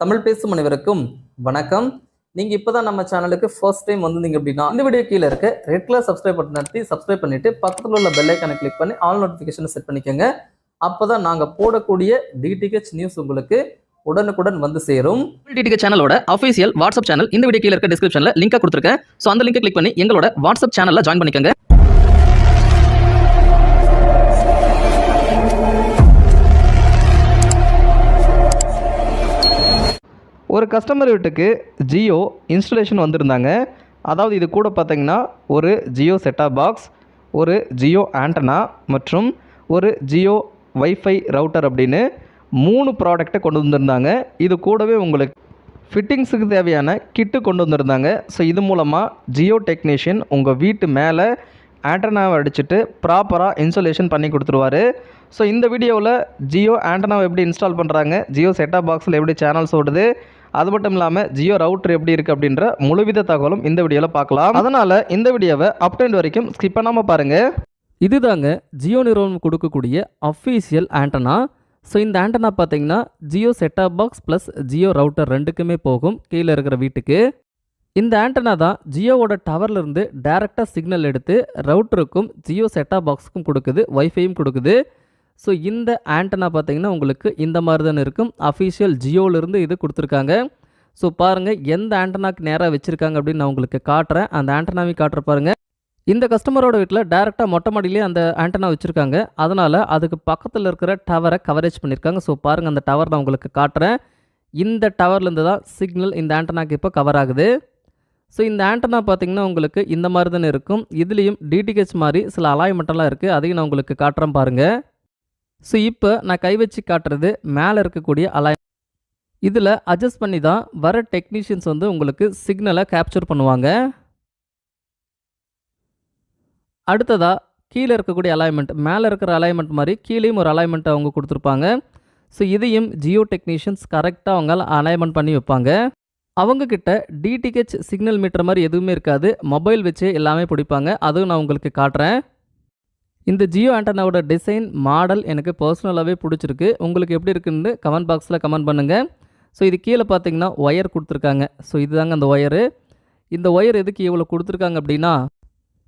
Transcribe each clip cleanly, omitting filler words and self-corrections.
தமிழ் பேசும் அனைவருக்கும் வணக்கம். நீங்க இப்பதான் நம்ம சேனலுக்கு ஃபர்ஸ்ட் டைம் வந்திருந்தீங்க அப்படின்னா இந்த வீடியோ கீழே இருக்க ரெட் கலர் சப்ஸ்கிரைப் பட்டன் அழுத்தி சப்ஸ்கிரைப் பண்ணிட்டு பக்கத்துல உள்ள பெல் ஐகானை கிளிக் பண்ணி ஆல் நோட்டிஃபிகேஷனை செட் பண்ணிக்கோங்க. அப்பதான் நாங்க போடக்கூடிய டிடிஹெச் நியூஸ் உங்களுக்கு உடனுக்குடன் வந்து சேரும். டிடிஹெச் சேனலோட அஃபிஷியல் வாட்ஸ்அப் சேனல் இந்த வீடியோ கீழே இருக்க டிஸ்கிரிப்ஷன்ல லிங்கை கொடுத்துருக்கேன். ஸோ அந்த லிங்கை கிளிக் பண்ணி எங்களோட வாட்ஸ்அப் சேனல்ல ஜாயின் பண்ணிக்கோங்க. ஒரு கஸ்டமர் வீட்டுக்கு ஜியோ இன்ஸ்டலேஷன் வந்திருந்தாங்க. அதாவது இது கூட பார்த்தீங்கன்னா ஒரு ஜியோ செட்டாப் பாக்ஸ், ஒரு ஜியோ ஆண்டனா மற்றும் ஒரு ஜியோ வைஃபை ரவுட்டர் அப்படின்னு 3 ப்ராடக்டை கொண்டு வந்திருந்தாங்க. இது கூடவே உங்களுக்கு ஃபிட்டிங்ஸுக்கு தேவையான கிட்டு கொண்டு வந்திருந்தாங்க. ஸோ இது மூலமாக ஜியோ டெக்னீஷியன் உங்கள் வீட்டு மேலே ஆண்டனாவை அடிச்சுட்டு ப்ராப்பராக இன்ஸ்டாலேஷன் பண்ணி கொடுத்துருவாரு. ஸோ இந்த வீடியோவில் ஜியோ ஆண்டனாவை எப்படி இன்ஸ்டால் பண்ணுறாங்க, ஜியோ செட்டாப் பாக்ஸில் எப்படி சேனல்ஸ் ஓடுது, அது மட்டும் இல்லாமல் ஜியோ ரவுட்டர் எப்படி இருக்குது அப்படின்ற முழுவித தகவலும் இந்த வீடியோவில் பார்க்கலாம். அதனால் இந்த வீடியோவை அப் டு எண்ட் வரைக்கும் ஸ்கிப் பண்ணாமல் பாருங்கள். இதுதாங்க ஜியோ நிறுவனம் கொடுக்கக்கூடிய அஃபீஷியல் ஆண்டனா. ஸோ இந்த ஆண்டனா பார்த்தீங்கன்னா Jio set top box plus Jio router ரெண்டுக்குமே போகும் கீழே இருக்கிற வீட்டுக்கு. இந்த ஆண்டனா தான் ஜியோவோட டவர்லேருந்து டேரெக்டாக சிக்னல் எடுத்து ரவுட்டருக்கும் ஜியோ செட்டாப் பாக்ஸுக்கும் கொடுக்குது, வைஃபையும் கொடுக்குது. ஸோ இந்த ஆண்டனா பார்த்தீங்கன்னா உங்களுக்கு இந்த மாதிரி தானே இருக்கும். அஃபிஷியல் ஜியோவிலேருந்து இது கொடுத்துருக்காங்க. ஸோ பாருங்கள் எந்த ஆண்டனாக்கு நேராக வச்சுருக்காங்க அப்படின்னு நான் உங்களுக்கு காட்டுறேன். அந்த ஆண்டனாவையும் காட்டுற பாருங்கள். இந்த கஸ்டமரோட வீட்டில் டேரெக்டாக மொட்டை மாடியிலே அந்த ஆண்டனா வச்சுருக்காங்க. அதனால் அதுக்கு பக்கத்தில் இருக்கிற டவரை கவரேஜ் பண்ணியிருக்காங்க. ஸோ பாருங்கள் அந்த டவர் நான் உங்களுக்கு காட்டுறேன். இந்த டவர்லேருந்து தான் சிக்னல் இந்த ஆண்டனாக்கு இப்போ கவர் ஆகுது. ஸோ இந்த ஆண்டனா பார்த்திங்கன்னா உங்களுக்கு இந்த மாதிரி தானே இருக்கும். இதுலேயும் டிடிஹெச் மாதிரி சில அலாய்மெண்ட்டெல்லாம் இருக்குது. அதையும் நான் உங்களுக்கு காட்டுறேன் பாருங்கள். ஸோ இப்போ நான் கை வச்சு காட்டுறது மேலே இருக்கக்கூடிய அலாய். இதில் அட்ஜஸ்ட் பண்ணி தான் வர டெக்னீஷியன்ஸ் வந்து உங்களுக்கு சிக்னலை கேப்சர் பண்ணுவாங்க. அடுத்ததாக கீழே இருக்கக்கூடிய அலைன்மெண்ட், மேலே இருக்கிற அலைன்மெண்ட் மாதிரி கீழேயும் ஒரு அலைன்மெண்ட் அவங்க கொடுத்துருப்பாங்க. ஸோ இதையும் ஜியோ டெக்னீஷியன்ஸ் கரெக்டாக அவங்க அலைன்மெண்ட் பண்ணி வைப்பாங்க. அவங்கக்கிட்ட டிடிஹெச் சிக்னல் மீட்டர் மாதிரி எதுவுமே இருக்காது, மொபைல் வச்சு எல்லாமே பிடிப்பாங்க. அதுவும் நான் உங்களுக்கு காட்டுறேன். இந்த ஜியோ ஆண்டனாவோட டிசைன் மாடல் எனக்கு பர்சனலாகவே பிடிச்சிருக்கு. உங்களுக்கு எப்படி இருக்குன்னு கமெண்ட் பாக்ஸில் கமெண்ட் பண்ணுங்கள். ஸோ இது கீழே பார்த்தீங்கன்னா ஒயர் கொடுத்துருக்காங்க. ஸோ இதுதாங்க அந்த ஒயரு. இந்த ஒயர் எதுக்கு இவ்வளோ கொடுத்துருக்காங்க அப்படின்னா,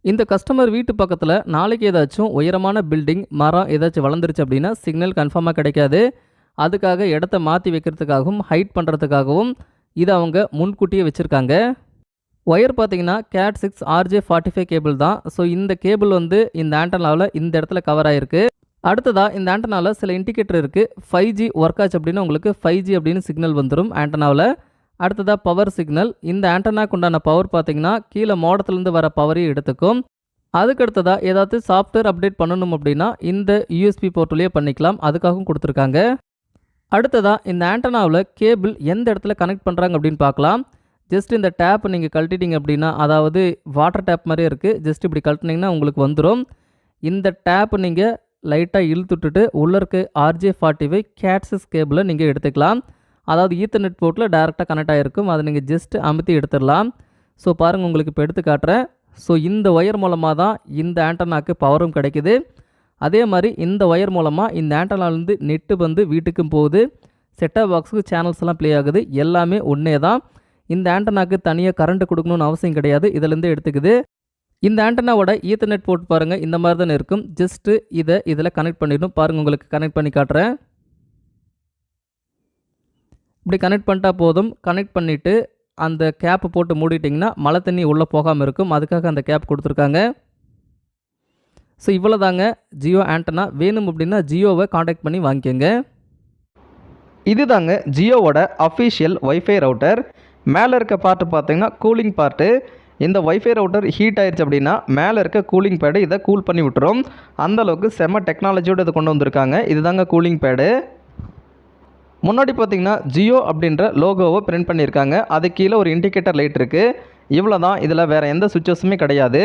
இந்த கஸ்டமர் வீட்டு பக்கத்தில் நாளைக்கு ஏதாச்சும் உயரமான பில்டிங், மரம் ஏதாச்சும் வளர்ந்துருச்சு அப்படின்னா சிக்னல் கன்ஃபார்மாக கிடைக்காது. அதுக்காக இடத்த மாற்றி வைக்கிறதுக்காகவும் ஹைட் பண்ணுறதுக்காகவும் இதை அவங்க முன்கூட்டியே வச்சுருக்காங்க. ஒயர் பார்த்தீங்கன்னா CAT 6 RJ45 கேபிள் தான். ஸோ இந்த கேபிள் வந்து இந்த ஆண்டனாவில் இந்த இடத்துல கவர் ஆகிருக்கு. அடுத்ததாக இந்த ஆண்டனாவில் சில இண்டிகேட்டர் இருக்குது. 5G ஒர்க் ஆச்சு அப்படின்னா உங்களுக்கு 5G அப்படின்னு சிக்னல் வந்துடும் ஆண்டனாவில். அடுத்ததாக பவர் சிக்னல். இந்த ஆண்டனாக்கு உண்டான பவர் பார்த்தீங்கன்னா கீழே மோடத்துலேருந்து வர பவரையும் எடுத்துக்கும். அதுக்கு அடுத்ததாக ஏதாவது சாஃப்ட்வேர் அப்டேட் பண்ணணும் அப்படின்னா இந்த USB போர்ட்லேயே பண்ணிக்கலாம். அதுக்காகவும் கொடுத்துருக்காங்க. அடுத்ததாக இந்த ஆண்டனாவில் கேபிள் எந்த இடத்துல கனெக்ட் பண்ணுறாங்க அப்படின்னு பார்க்கலாம். ஜஸ்ட் இந்த டேப் நீங்கள் கழட்டிட்டீங்க அப்படின்னா, அதாவது வாட்டர் டேப் மாதிரியே இருக்குது, ஜஸ்ட் இப்படி கழட்டினீங்கன்னா உங்களுக்கு வந்துடும். இந்த டேப் நீங்கள் லைட்டாக இழுத்துட்டுட்டு உள்ளே இருக்க RJ45 CAT 6 கேபிளை நீங்கள் எடுத்துக்கலாம். அதாவது ஈத்தர்நெட் போர்ட்டில் டேரெக்டாக கனெக்ட் ஆகிருக்கும். அதை நீங்கள் ஜஸ்ட் அமுத்தி எடுத்துடலாம். ஸோ பாருங்கள் உங்களுக்கு இப்போ எடுத்து காட்டுறேன். ஸோ இந்த ஒயர் மூலமாக தான் இந்த ஆண்டனாக்கு பவரும் கிடைக்குது. அதே மாதிரி இந்த ஒயர் மூலமாக இந்த ஆண்டனாலேருந்து நெட்டு வந்து வீட்டுக்கும் போகுது. செட்டாப் பாக்ஸுக்கு சேனல்ஸ் எல்லாம் ப்ளே ஆகுது. எல்லாமே ஒன்றே தான். இந்த ஆண்டனாக்கு தனியாக கரண்ட்டு கொடுக்கணும்னு அவசியம் கிடையாது, இதிலேருந்து எடுத்துக்குது. இந்த ஆண்டனாவோட ஈத்தர்நெட் போர்ட் பாருங்கள் இந்த மாதிரி தானே இருக்கும். ஜஸ்ட்டு இதில் கனெக்ட் பண்ணிடணும். பாருங்கள் உங்களுக்கு கனெக்ட் பண்ணி காட்டுறேன். இப்படி கனெக்ட் பண்ணிட்டா போதும். கனெக்ட் பண்ணிவிட்டு அந்த கேப்பை போட்டு மூடிட்டிங்கன்னா மழை தண்ணி உள்ளே போகாமல் இருக்கும். அதுக்காக அந்த கேப் கொடுத்துருக்காங்க. ஸோ இவ்வளோ தாங்க ஜியோ ஆண்டனா. வேணும் அப்படின்னா ஜியோவை காண்டாக்ட் பண்ணி வாங்கிக்கோங்க. இதுதாங்க ஜியோவோட அஃபிஷியல் வைஃபை ரவுட்டர். மேலே இருக்க பார்ட்டு பார்த்தீங்கன்னா கூலிங் பார்ட்டு. இந்த வைஃபை ரவுட்டர் ஹீட் ஆயிடுச்சு அப்படின்னா மேலே இருக்க கூலிங் பேடு இதை கூல் பண்ணி விட்டுரும். அந்தளவுக்கு செம்ம டெக்னாலஜியோடு இதை கொண்டு வந்திருக்காங்க. இதுதாங்க கூலிங் பேடு. முன்னாடி பார்த்தீங்கன்னா ஜியோ அப்படின்ற லோகோவை பிரிண்ட் பண்ணியிருக்காங்க. அது கீழே ஒரு இண்டிகேட்டர் லைட் இருக்குது. இவ்வளோ தான், இதில் வேறு எந்த சுவிட்சஸுமே கிடையாது.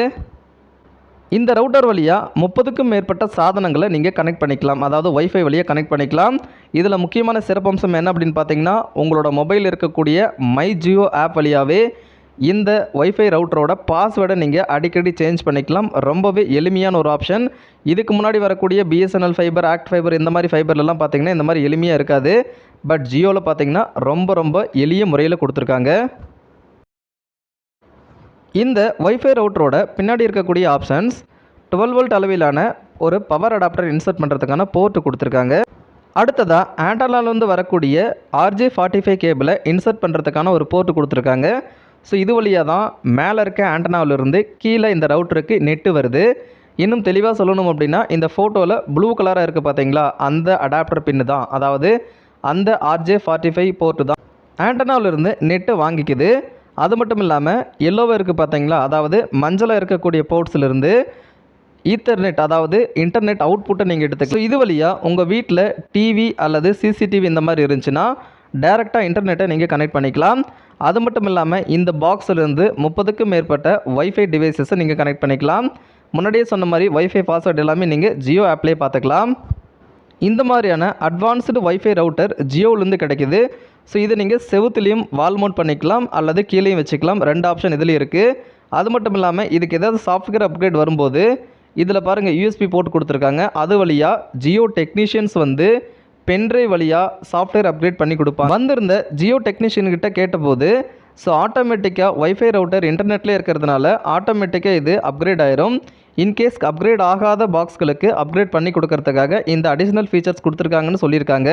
இந்த ரவுட்டர் வழியாக 30க்கும் மேற்பட்ட சாதனங்களை நீங்கள் கனெக்ட் பண்ணிக்கலாம். அதாவது வைஃபை வழியாக கனெக்ட் பண்ணிக்கலாம். இதில் முக்கியமான சிறப்பம்சம் என்ன அப்படின்னு பார்த்தீங்கன்னா, உங்களோட மொபைலில் இருக்கக்கூடிய மை ஜியோ ஆப் வழியாகவே இந்த வைஃபை ரவுட்டரோட பாஸ்வேர்டை நீங்கள் அடிக்கடி சேஞ்ச் பண்ணிக்கலாம். ரொம்பவே எளிமையான ஒரு ஆப்ஷன். இதுக்கு முன்னாடி வரக்கூடிய பிஎஸ்என்எல் ஃபைபர், ஆக்ட் ஃபைபர் இந்த மாதிரி ஃபைபர்லாம் பார்த்தீங்கன்னா இந்த மாதிரி எளிமையாக இருக்காது. பட் ஜியோவில் பார்த்தீங்கன்னா ரொம்ப எளிய முறையில் கொடுத்துருக்காங்க. இந்த வைஃபை ரவுட்டரோட பின்னாடி இருக்கக்கூடிய ஆப்ஷன்ஸ் 12 வோல்ட் அளவிலான ஒரு பவர் அடாப்டர் இன்சர்ட் பண்ணுறதுக்கான போர்ட்டு கொடுத்துருக்காங்க. அடுத்ததாக ஆண்டனாலேருந்து வரக்கூடிய RJ45 கேபிளை இன்சர்ட் பண்ணுறதுக்கான ஒரு போர்ட்டு கொடுத்துருக்காங்க. ஸோ இது வழியாக தான் மேலே இருக்க ஆண்டனாவிலிருந்து கீழே இந்த ரவுட்டருக்கு நெட்டு வருது. இன்னும் தெளிவாக சொல்லணும் அப்படின்னா இந்த ஃபோட்டோவில் ப்ளூ கலராக இருக்குது பார்த்தீங்களா, அந்த அடாப்டர் பின்னு தான், அதாவது அந்த RJ45 போர்ட்டு தான் ஆண்டனாவிலிருந்து நெட்டை வாங்கிக்குது. அது மட்டும் இல்லாமல் எல்லோவாக இருக்குது பார்த்தீங்களா, அதாவது மஞ்சளாக இருக்கக்கூடிய போர்ட்ஸ்லேருந்து ஈத்தர்நெட் அதாவது இன்டர்நெட் அவுட்புட்டை நீங்கள் எடுத்துக்கலாம். இது வழியாக உங்கள் வீட்டில் டிவி அல்லது சிசிடிவி இந்த மாதிரி இருந்துச்சுன்னா டைரெக்டாக இன்டர்நெட்டை நீங்கள் கனெக்ட் பண்ணிக்கலாம். அது மட்டும் இல்லாமல் இந்த பாக்ஸிலிருந்து 30க்கும் மேற்பட்ட வைஃபை டிவைசஸை நீங்கள் கனெக்ட் பண்ணிக்கலாம். முன்னாடியே சொன்ன மாதிரி வைஃபை பாஸ்வேர்டு எல்லாமே நீங்கள் ஜியோ ஆப்லேயே பார்த்துக்கலாம். இந்த மாதிரியான அட்வான்ஸ்டு வைஃபை ரவுட்டர் ஜியோவிலேருந்து கிடைக்குது. ஸோ இதை நீங்கள் செவுத்துலேயும் வால் மவுண்ட் பண்ணிக்கலாம் அல்லது கீழேயும் வச்சுக்கலாம். 2 ஆப்ஷன் இதில் இருக்குது. அது மட்டும் இல்லாமல் இதுக்கு ஏதாவது சாஃப்ட்வேர் அப்கிரேட் வரும்போது இதில் பாருங்கள் யூஎஸ்பி போட்டு கொடுத்துருக்காங்க. அது வழியாக ஜியோ டெக்னீஷியன்ஸ் வந்து பென்ட்ரைவ் வழியாக சாஃப்ட்வேர் அப்கிரேட் பண்ணி கொடுப்பாங்க. வந்திருந்த ஜியோ டெக்னீஷியன்கிட்ட கேட்டபோது ஸோ ஆட்டோமேட்டிக்காக வைஃபை ரவுட்டர் இன்டர்நெட்லேயே இருக்கிறதுனால ஆட்டோமேட்டிக்காக இது அப்கிரேட் ஆயிரும். இன்கேஸ் அப்கிரேட் ஆகாத பாக்ஸ்களுக்கு அப்கிரேட் பண்ணி கொடுக்கறதுக்காக இந்த அடிஷ்னல் ஃபீச்சர்ஸ் கொடுத்துருக்காங்கன்னு சொல்லியிருக்காங்க.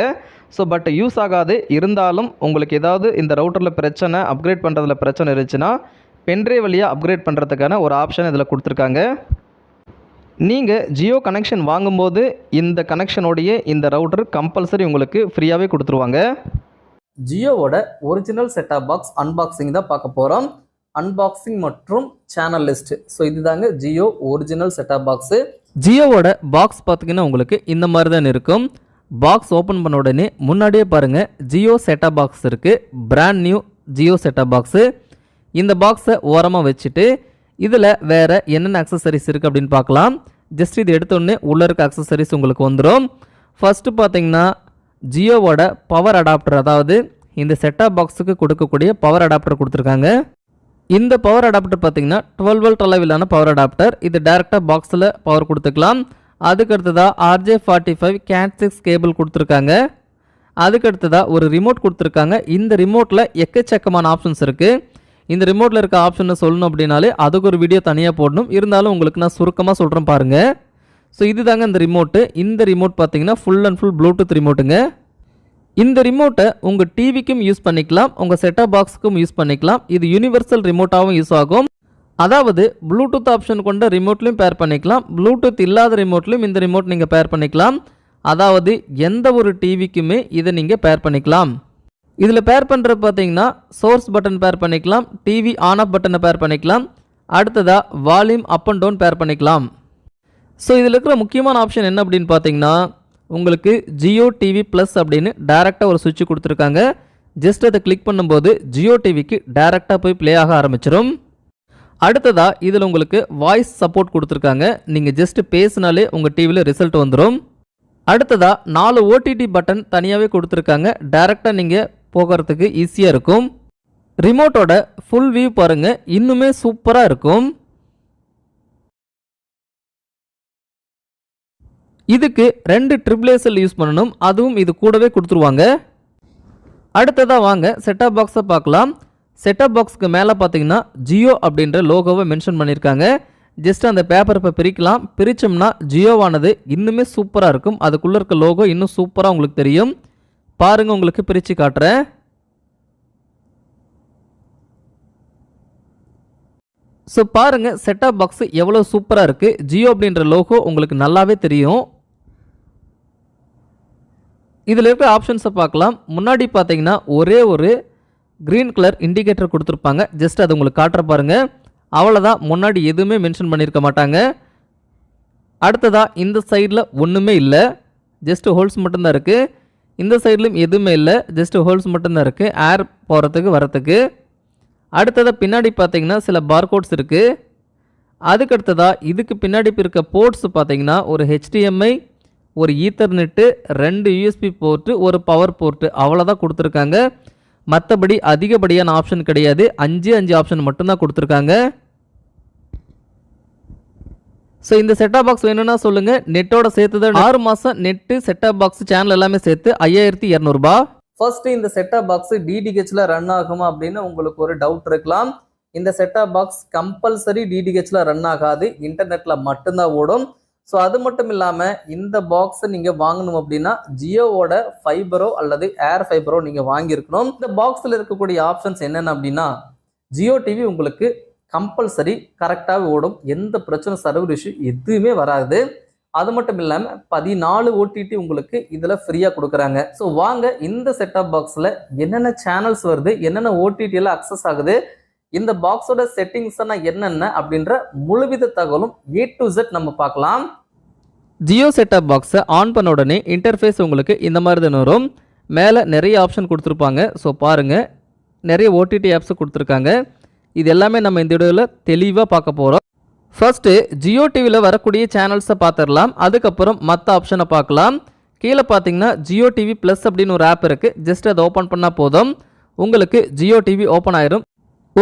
ஸோ பட் யூஸ் ஆகாது. இருந்தாலும் உங்களுக்கு ஏதாவது இந்த ரவுட்டரில் பிரச்சனை, அப்கிரேட் பண்ணுறதுல பிரச்சனை இருந்துச்சுன்னா பென்ட்ரைவ் வழியாக அப்கிரேட் பண்ணுறதுக்கான ஒரு ஆப்ஷன் இதில் கொடுத்துருக்காங்க. நீங்கள் ஜியோ கனெக்ஷன் வாங்கும்போது இந்த கனெக்ஷனோடைய இந்த ரவுட்டர் கம்பல்சரி உங்களுக்கு ஃப்ரீயாகவே கொடுத்துருவாங்க. ஜியோவோட ஒரிஜினல் செட்டாப் பாக்ஸ் அன்பாக்சிங் தான் பார்க்க போகிறோம். அன்பாக்சிங் மற்றும் சேனல் லிஸ்ட். ஸோ இதுதாங்க ஜியோ ஒரிஜினல் செட்டாப் பாக்ஸு. ஜியோவோட பாக்ஸ் பார்த்தீங்கன்னா உங்களுக்கு இந்த மாதிரி தான் இருக்கும். பாக்ஸ் ஓப்பன் பண்ண உடனே முன்னாடியே பாருங்கள் ஜியோ செட்டாப் பாக்ஸ் இருக்குது. Brand new Jio set top box. இந்த பாக்ஸை ஓரமாக வச்சுட்டு இதில் வேறு என்னென்ன அக்சசரிஸ் இருக்குது அப்படின்னு பார்க்கலாம். ஜஸ்ட் இது எடுத்தோடனே உள்ளே இருக்க அக்சசரிஸ் உங்களுக்கு வந்துடும். ஃபஸ்ட்டு பார்த்தீங்கன்னா ஜியோவோட பவர் அடாப்டர், அதாவது இந்த செட்டாப் பாக்ஸுக்கு கொடுக்கக்கூடிய பவர் அடாப்டர் கொடுத்துருக்காங்க. இந்த பவர் அடாப்டர் பார்த்தீங்கன்னா 12 வோல்ட் அளவிலான பவர் அடாப்டர். இது டேரெக்டாக பாக்ஸில் பவர் கொடுத்துக்கலாம். அதுக்கடுத்ததாக RJ45 Cat6 கேபிள் கொடுத்துருக்காங்க. அதுக்கடுத்ததாக ஒரு ரிமோட் கொடுத்துருக்காங்க. இந்த ரிமோட்டில் எக்கச்சக்கமான ஆப்ஷன்ஸ் இருக்குது. இந்த ரிமோட்டில் இருக்க ஆப்ஷனை சொல்லணும் அப்படின்னாலே அதுக்கு ஒரு வீடியோ தனியாக போடணும். இருந்தாலும் உங்களுக்கு நான் சுருக்கமாக சொல்கிறேன் பாருங்கள். ஸோ இதுதாங்க இந்த ரிமோட்டு. இந்த ரிமோட் பார்த்தீங்கன்னா ஃபுல் அண்ட் ஃபுல் ப்ளூடூத் ரிமோட்டுங்க. இந்த ரிமோட்டை உங்கள் டிவிக்கும் யூஸ் பண்ணிக்கலாம், உங்கள் செட்டாப் பாக்ஸுக்கும் யூஸ் பண்ணிக்கலாம். இது யூனிவர்சல் ரிமோட்டாகவும் யூஸ் ஆகும். அதாவது ப்ளூடூத் ஆப்ஷன் கொண்ட ரிமோட்லையும் பேர் பண்ணிக்கலாம், ப்ளூடூத் இல்லாத ரிமோட்லையும் இந்த ரிமோட் நீங்கள் பேர் பண்ணிக்கலாம். அதாவது எந்த ஒரு டிவிக்குமே இதை நீங்கள் பேர் பண்ணிக்கலாம். இதில் பேர் பண்ணுறது பார்த்தீங்கன்னா சோர்ஸ் பட்டன் பேர் பண்ணிக்கலாம், டிவி ஆன் ஆஃப் பட்டனை பேர் பண்ணிக்கலாம், அடுத்ததாக வால்யூம் அப் அண்ட் டவுன் பேர் பண்ணிக்கலாம். ஸோ இதில் இருக்கிற முக்கியமான ஆப்ஷன் என்ன அப்படின்னு பார்த்தீங்கன்னா உங்களுக்கு ஜியோ டிவி ப்ளஸ் அப்படின்னு டேரெக்டாக ஒரு சுவிட்ச் கொடுத்துருக்காங்க. ஜஸ்ட் அதை கிளிக் பண்ணும்போது ஜியோ டிவிக்கு டேரெக்டாக போய் ப்ளே ஆக ஆரம்பிச்சிடும். அடுத்ததாக இதில் உங்களுக்கு வாய்ஸ் சப்போர்ட் கொடுத்துருக்காங்க. நீங்கள் ஜஸ்ட் பேசினாலே உங்கள் டிவியில் ரிசல்ட் வந்துடும். அடுத்ததாக 4 OTT பட்டன் தனியாகவே கொடுத்துருக்காங்க. டேரெக்டாக நீங்கள் போகிறதுக்கு ஈஸியாக இருக்கும். ரிமோட்டோட ஃபுல் வியூ பாருங்கள், இன்னுமே சூப்பராக இருக்கும். இதுக்கு 2 AAA யூஸ் பண்ணணும், அதுவும் இது கூடவே கொடுத்துருவாங்க. அடுத்ததாக வாங்க செட்டாப் பாக்ஸை பார்க்கலாம். செட்டாப் பாக்ஸுக்கு மேலே பார்த்தீங்கன்னா ஜியோ அப்படின்ற லோகோவை மென்ஷன் பண்ணியிருக்காங்க. ஜஸ்ட் அந்த பேப்பர் இப்போ பிரிக்கலாம். பிரித்தோம்னா ஜியோவானது இன்னுமே சூப்பராக இருக்கும். அதுக்குள்ளே இருக்க லோகோ இன்னும் சூப்பராக உங்களுக்கு தெரியும். பாருங்கள், உங்களுக்கு பிரித்து காட்டுறேன். ஸோ பாருங்கள் செட்டாப் பாக்ஸு எவ்வளோ சூப்பராக இருக்குது. ஜியோ அப்படின்ற லோகோ உங்களுக்கு நல்லாவே தெரியும். இதில் இருக்கிற ஆப்ஷன்ஸை பார்க்கலாம். முன்னாடி பார்த்தீங்கன்னா ஒரே ஒரு க்ரீன் கலர் இண்டிகேட்டர் கொடுத்துருப்பாங்க. ஜஸ்ட் அது உங்களுக்கு காட்டுற பாருங்கள். அவ்வளோதான், முன்னாடி எதுவுமே மென்ஷன் பண்ணியிருக்க மாட்டாங்க. அடுத்ததாக இந்த சைடில் ஒன்றுமே இல்லை, ஜஸ்ட் ஹோல்ஸ் மட்டும்தான் இருக்குது. இந்த சைட்லையும் எதுவுமே இல்லை, ஜஸ்ட் ஹோல்ஸ் மட்டும்தான் இருக்குது ஏர் போகிறதுக்கு வரத்துக்கு. அடுத்ததாக பின்னாடி பார்த்தீங்கன்னா சில பார்கோட்ஸ் இருக்குது. அதுக்கடுத்ததாக இதுக்கு பின்னாடி இருக்க போர்ட்ஸ் பார்த்தீங்கன்னா ஒரு HDMI, ஒரு ஈத்தர்நெட்டு, 2 USB போர்ட்டு, ஒரு பவர் போர்ட்டு, அவ்வளோதான் கொடுத்துருக்காங்க. மற்றபடி அதிகப்படியான ஆப்ஷன் கிடையாது. 5 ஆப்ஷன் மட்டும்தான் கொடுத்துருக்காங்க. ஸோ இந்த செட்டாப் பாக்ஸ் வேணும்னா சொல்லுங்கள். நெட்டோட சேர்த்து தான் 6 மாதம் நெட்டு செட்டாப் பாக்ஸ் சேனல் எல்லாமே சேர்த்து 5200 ரூபாய். ஃபர்ஸ்ட் இந்த செட்டாப் பாக்ஸ் டிடிஹெச்ல ரன் ஆகுமா அப்படின்னு உங்களுக்கு ஒரு டவுட் இருக்கலாம். இந்த செட்டாப் பாக்ஸ் கம்பல்சரி டிடிஹெச்ல ரன் ஆகாது, இன்டர்நெட்ல மட்டும்தான் ஓடும். ஸோ அது மட்டும் இல்லாமல் இந்த பாக்ஸை நீங்கள் வாங்கணும் அப்படின்னா ஜியோவோட ஃபைபரோ அல்லது ஏர் ஃபைபரோ நீங்கள் வாங்கியிருக்கணும். இந்த பாக்ஸில் இருக்கக்கூடிய ஆப்ஷன்ஸ் என்னென்ன அப்படின்னா ஜியோ டிவி உங்களுக்கு கம்பல்சரி கரெக்டாகவே ஓடும், எந்த பிரச்சனை சர்வர் இஷ்யூ எதுவுமே வராது. அது மட்டும் இல்லாமல் 14 ஓடிடி உங்களுக்கு இதில் ஃப்ரீயாக கொடுக்குறாங்க. ஸோ வாங்க இந்த செட்டாப் பாக்ஸில் என்னென்ன சேனல்ஸ் வருது, என்னென்ன ஓடிடியில் அக்சஸ் ஆகுது, இந்த பாக்ஸோட செட்டிங்ஸ் என்னென்ன அப்படின்ற முழுவித தகவலும் A to Z நம்ம பார்க்கலாம். ஜியோ செட்டாப் பாக்ஸை ஆன் பண்ண உடனே இன்டர்ஃபேஸ் உங்களுக்கு இந்த மாதிரி தான் வரும். மேலே நிறைய ஆப்ஷன் கொடுத்துருப்பாங்க. ஸோ பாருங்கள், நிறைய ஓடிடி ஆப்ஸை கொடுத்துருக்காங்க. இது எல்லாமே நம்ம இந்த வீடியோவில் தெளிவாக பார்க்க போகிறோம். ஃபர்ஸ்ட்டு ஜியோ டிவியில் வரக்கூடிய சேனல்ஸை பார்த்துடலாம். அதுக்கப்புறம் மற்ற ஆப்ஷனை பார்க்கலாம். கீழே பார்த்தீங்கன்னா ஜியோ டிவி ப்ளஸ் அப்படின்னு ஒரு ஆப் இருக்குது. ஜஸ்ட் அதை ஓப்பன் பண்ணால் போதும், உங்களுக்கு ஜியோ டிவி ஓப்பன் ஆயிரும்.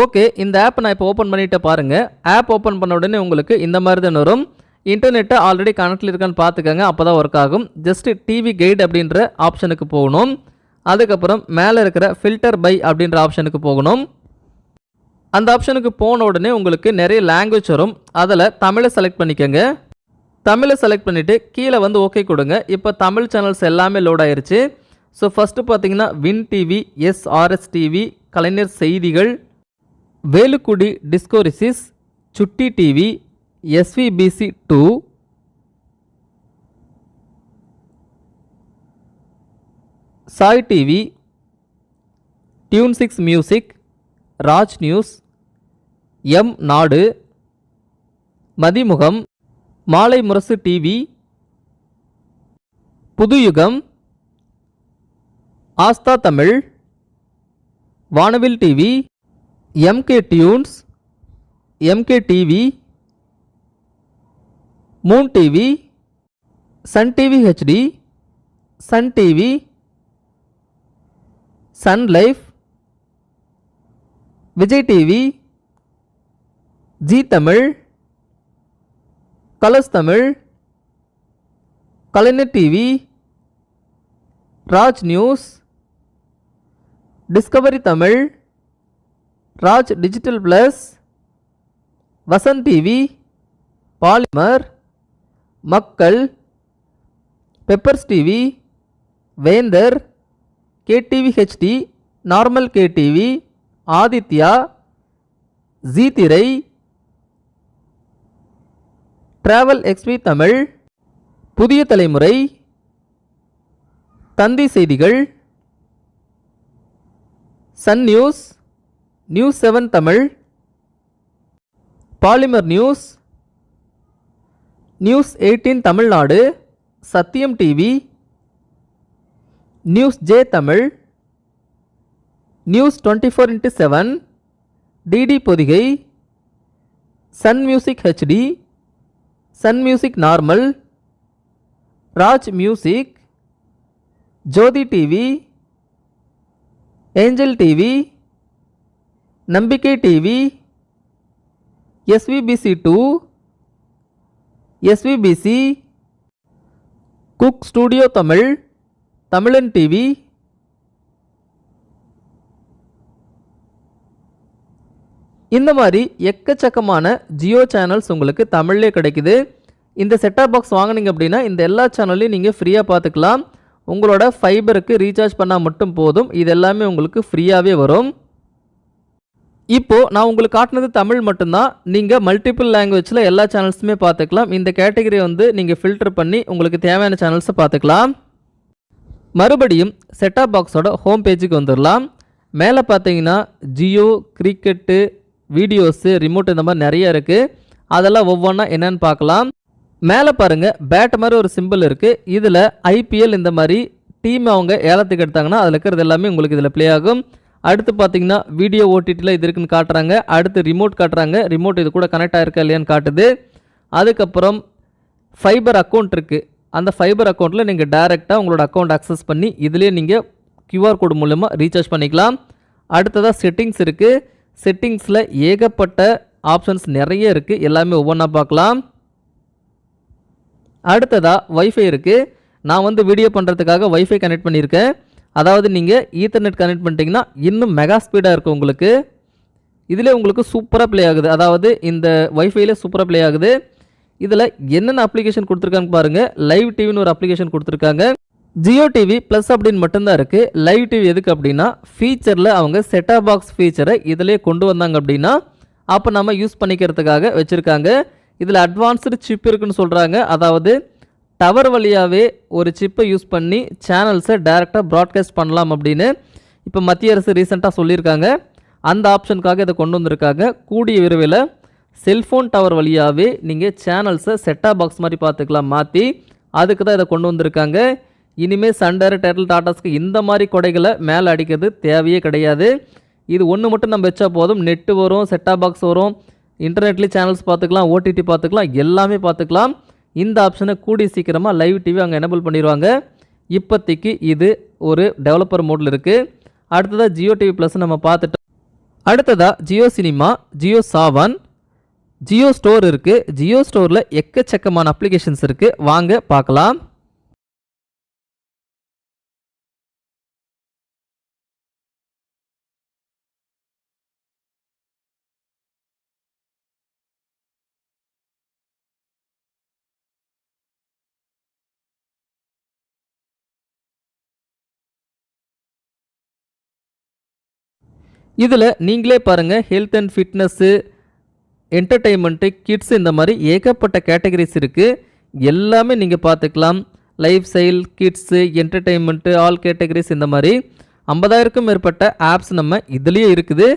ஓகே, இந்த ஆப் நான் இப்போ ஓப்பன் பண்ணிட்டு பாருங்கள். ஆப் ஓப்பன் பண்ண உடனே உங்களுக்கு இந்த மாதிரி தான் வரும். இன்டர்நெட்டை ஆல்ரெடி கனெக்டில் இருக்கான்னு பார்த்துக்கோங்க, அப்போ தான் ஒர்க் ஆகும். ஜஸ்ட் டிவி கைடு அப்படின்ற ஆப்ஷனுக்கு போகணும். அதுக்கப்புறம் மேலே இருக்கிற ஃபில்டர் பை அப்படின்ற ஆப்ஷனுக்கு போகணும். அந்த ஆப்ஷனுக்கு போன உடனே உங்களுக்கு நிறைய லாங்குவேஜ் வரும். அதில் தமிழை செலக்ட் பண்ணிக்கோங்க. தமிழை செலக்ட் பண்ணிவிட்டு கீழே வந்து ஓகே கொடுங்க. இப்போ தமிழ் சேனல்ஸ் எல்லாமே லோட் ஆயிருச்சு. ஸோ ஃபஸ்ட்டு பார்த்தீங்கன்னா win TV, SRS TV, Kalaignar Seithigal, Velukkudi discourses, Chutti TV, SVBC 2, Sai TV, tune 6 music, Raj news, M Nadu, Mathimugam, Malai Murasu TV, Puthuyugam, Aastha Tamil, Vaanavil TV, MK tunes, MK TV, moon TV, sun TV HD, sun TV, sun life, Vijay TV, Zee Tamil, colors Tamil, Kalaignar TV, Raj news, discovery Tamil, Raj digital plus, Vasanth TV, Polimer, Makkal, Peppers TV, Vendhar, KTV HD, normal KTV, Adithya, Zee Thirai, travel XP Tamil, Puthiya Thalaimurai, Thanthi Seithigal, sun news, news 7 Tamil, Polimer news, news 18 Tamil Nadu, Sathiyam TV, news J Tamil, news 24x7, DD Podhigai, sun music HD, sun music normal, Raj music, Jothi TV, angel TV, Nambikkai TV, SVBC 2, SVBC, cook studio Tamil, Tamilan TV, இந்த மாதிரி எக்கச்சக்கமான Jio channels உங்களுக்கு தமிழ்லே கிடைக்குது. இந்த set top box வாங்கினீங்க அப்படின்னா இந்த எல்லா சேனல்லையும் நீங்கள் ஃப்ரீயாக பார்த்துக்கலாம். உங்களோட ஃபைபருக்கு ரீசார்ஜ் பண்ணால் மட்டும் போதும், இது எல்லாமே உங்களுக்கு ஃப்ரீயாகவே வரும். இப்போது நான் உங்களுக்கு காட்டினது தமிழ் மட்டும்தான். நீங்கள் மல்டிபிள் லாங்குவேஜில் எல்லா சேனல்ஸுமே பார்த்துக்கலாம். இந்த கேட்டகரி வந்து நீங்கள் ஃபில்டர் பண்ணி உங்களுக்கு தேவையான சேனல்ஸை பார்த்துக்கலாம். மறுபடியும் செட்டாப் பாக்ஸோட ஹோம் பேஜுக்கு வந்துடலாம். மேலே பார்த்தீங்கன்னா ஜியோ, கிரிக்கெட்டு, வீடியோஸு, ரிமோட் இந்த மாதிரி நிறைய இருக்குது. அதெல்லாம் ஒவ்வொன்றா என்னென்னு பார்க்கலாம். மேலே பாருங்கள், பேட் மாதிரி ஒரு சிம்பிள் இருக்குது. இதில் IPL இந்த மாதிரி டீம் அவங்க ஏலத்துக்கு எடுத்தாங்கன்னா அதில் இருக்கிறது எல்லாமே உங்களுக்கு இதில் ப்ளே ஆகும். அடுத்து பார்த்தீங்கன்னா வீடியோ ஓடிடியில் இது இருக்குன்னு காட்டுறாங்க. அடுத்து ரிமோட் காட்டுறாங்க. ரிமோட் இது கூட கனெக்ட் ஆகிருக்கா இல்லையான்னு காட்டுது. அதுக்கப்புறம் ஃபைபர் அக்கௌண்ட் இருக்குது. அந்த ஃபைபர் அக்கௌண்ட்டில் நீங்கள் டைரெக்டாக உங்களோட அக்கௌண்ட் அக்சஸ் பண்ணி இதிலே நீங்கள் QR கோடு மூலமாக ரீசார்ஜ் பண்ணிக்கலாம். அடுத்ததாக செட்டிங்ஸ் இருக்குது. செட்டிங்ஸில் ஏகப்பட்ட ஆப்ஷன்ஸ் நிறைய இருக்குது, எல்லாமே ஒவ்வொன்றா பார்க்கலாம். அடுத்ததாக வைஃபை இருக்குது. நான் வந்து வீடியோ பண்ணுறதுக்காக வைஃபை கனெக்ட் பண்ணியிருக்கேன். அதாவது நீங்கள் ஈத்தர்நெட் கனெக்ட் பண்ணிட்டீங்கன்னா இன்னும் மெகா ஸ்பீடாக இருக்கும் உங்களுக்கு. இதில் உங்களுக்கு சூப்பராக ப்ளே ஆகுது, அதாவது இந்த வைஃபையில் சூப்பராக ப்ளே ஆகுது. இதில் என்னென்ன அப்ளிகேஷன் கொடுத்துருக்காங்க பாருங்கள். லைவ் டிவின்னு ஒரு அப்ளிகேஷன் கொடுத்துருக்காங்க. ஜியோ டிவி ப்ளஸ் அப்படின்னு மட்டும்தான் இருக்குது. லைவ் டிவி எதுக்கு அப்படின்னா ஃபீச்சரில் அவங்க செட்டாப் பாக்ஸ் ஃபீச்சரை இதிலே கொண்டு வந்தாங்க அப்படின்னா அப்போ நம்ம யூஸ் பண்ணிக்கிறதுக்காக வச்சுருக்காங்க. இதில் அட்வான்ஸ்டு சிப் இருக்குன்னு சொல்கிறாங்க. அதாவது டவர் வழியாகவே ஒரு சிப்பை யூஸ் பண்ணி சேனல்ஸை டைரெக்டாக ப்ராட்காஸ்ட் பண்ணலாம் அப்படின்னு இப்போ மத்திய அரசு ரீசெண்டாக சொல்லியிருக்காங்க. அந்த ஆப்ஷனுக்காக இதை கொண்டு வந்திருக்காங்க. கூடிய விரைவில் செல்ஃபோன் டவர் வழியாகவே நீங்கள் சேனல்ஸை செட்டாப் பாக்ஸ் மாதிரி பார்த்துக்கலாம் மாற்றி. அதுக்கு தான் இதை கொண்டு வந்திருக்காங்க. இனிமேல் சன் டைரக்ட், ஏர்டெல், டாடாஸ்க்கு இந்த மாதிரி கொடைகளை மேலே அடிக்கிறது தேவையே கிடையாது. இது ஒன்று மட்டும் நம்ம வச்சா போதும், நெட்டு வரும், செட்டாப் பாக்ஸ் வரும், இன்டர்நெட்லேயும் சேனல்ஸ் பார்த்துக்கலாம், ஓடிடி பார்த்துக்கலாம், எல்லாமே பார்த்துக்கலாம். இந்த ஆப்ஷனை கூடி சீக்கிரமாக லைவ் டிவி அங்கே எனேபிள் பண்ணிடுவாங்க. இப்போதைக்கு இது ஒரு டெவலப்பர் மோடில் இருக்குது. அடுத்ததாக ஜியோ டிவி ப்ளஸ் நம்ம பார்த்துட்டோம். அடுத்ததாக ஜியோ சினிமா, ஜியோ சாவன், ஜியோ ஸ்டோர் இருக்குது. ஜியோ ஸ்டோரில் எக்கச்சக்கமான அப்ளிகேஷன்ஸ் இருக்குது, வாங்க பார்க்கலாம். இதில் நீங்களே பாருங்கள், ஹெல்த் அண்ட் ஃபிட்னஸ்ஸு, என்டர்டெயின்மெண்ட்டு, கிட்ஸ், இந்த மாதிரி ஏகப்பட்ட கேட்டகரிஸ் இருக்குது. எல்லாமே நீங்கள் பார்த்துக்கலாம். Life style, kids, என்டர்டெயின்மெண்ட்டு, all categories, இந்த மாதிரி 50,000க்கும் மேற்பட்ட ஆப்ஸ் நம்ம இதுலேயே இருக்குது.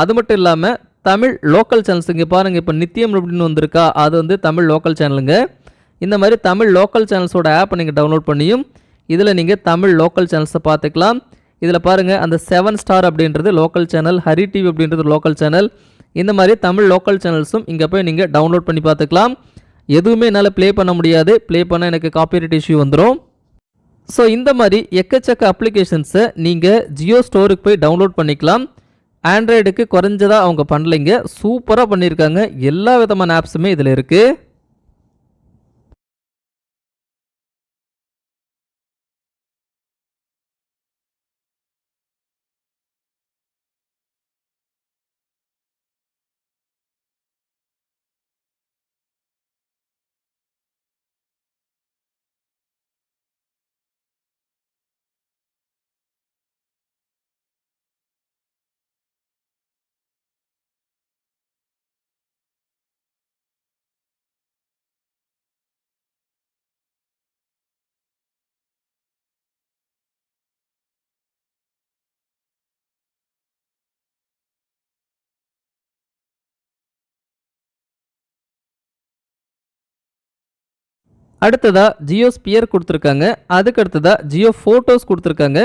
அது மட்டும் இல்லாமல் தமிழ் லோக்கல் சேனல்ஸ் இங்கே பாருங்கள். இப்போ நித்தியம் அப்படின்னு வந்திருக்கா, அது வந்து தமிழ் லோக்கல் சேனலுங்க. இந்த மாதிரி தமிழ் லோக்கல் சேனல்ஸோட ஆப்பை நீங்கள் டவுன்லோட் பண்ணியும் இதில் நீங்கள் தமிழ் லோக்கல் சேனல்ஸை பார்த்துக்கலாம். இதில் பாருங்கள், அந்த 7 ஸ்டார் அப்படின்றது லோக்கல் சேனல், ஹரி டிவி அப்படின்றது லோக்கல் சேனல். இந்த மாதிரி தமிழ் லோக்கல் சேனல்ஸும் இங்கே போய் நீங்கள் டவுன்லோட் பண்ணி பார்த்துக்கலாம். எதுவுமே என்னால் ப்ளே பண்ண முடியாது, ப்ளே பண்ண எனக்கு காப்பிரைட் இஷ்யூ வந்துடும். ஸோ இந்த மாதிரி எக்கச்சக்க அப்ளிகேஷன்ஸை நீங்கள் ஜியோ ஸ்டோருக்கு போய் டவுன்லோட் பண்ணிக்கலாம். ஆண்ட்ராய்டுக்கு குறைஞ்சதாக அவங்க பண்ணலைங்க, சூப்பராக பண்ணியிருக்காங்க. எல்லா விதமான ஆப்ஸுமே இதில் இருக்குது. அடுத்ததாக ஜியோ ஸ்பியர் கொடுத்துருக்காங்க. அதுக்கு அடுத்ததாக ஜியோ ஃபோட்டோஸ் கொடுத்துருக்காங்க.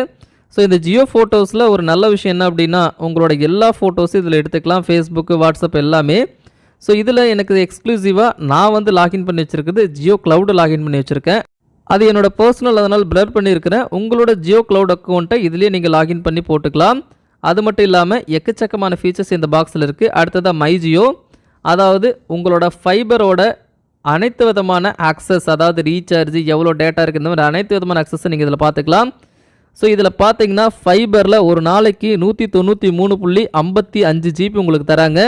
ஸோ இந்த ஜியோ ஃபோட்டோஸில் ஒரு நல்ல விஷயம் என்ன அப்படின்னா உங்களோட எல்லா ஃபோட்டோஸும் இதில் எடுத்துக்கலாம், ஃபேஸ்புக்கு, வாட்ஸ்அப் எல்லாமே. ஸோ இதில் எனக்கு எக்ஸ்க்ளூசிவாக நான் வந்து லாகின் பண்ணி வச்சுருக்குது ஜியோ க்ளவுடு லாகின் பண்ணி வச்சுருக்கேன். அது என்னோட பர்சனல், அதனால் பிளர் பண்ணியிருக்கிறேன். உங்களோட ஜியோ க்ளவுட் அக்கௌண்ட்டை இதுலேயே நீங்கள் லாகின் பண்ணி போட்டுக்கலாம். அது மட்டும் இல்லாமல் எக்கச்சக்கமான ஃபீச்சர்ஸ் இந்த பாக்ஸில் இருக்குது. அடுத்ததாக மை ஜியோ, அதாவது உங்களோட ஃபைபரோட அனைத்து விதமான ஆக்சஸ், அதாவது ரீசார்ஜ், எவ்வளோ டேட்டா இருக்குது, இந்த மாதிரி அனைத்து விதமான ஆக்சஸை நீங்கள் இதில் பார்த்துக்கலாம். ஸோ இதில் பார்த்தீங்கன்னா ஃபைபரில் ஒரு நாளைக்கு 193.55 ஜிபி உங்களுக்கு தராங்க.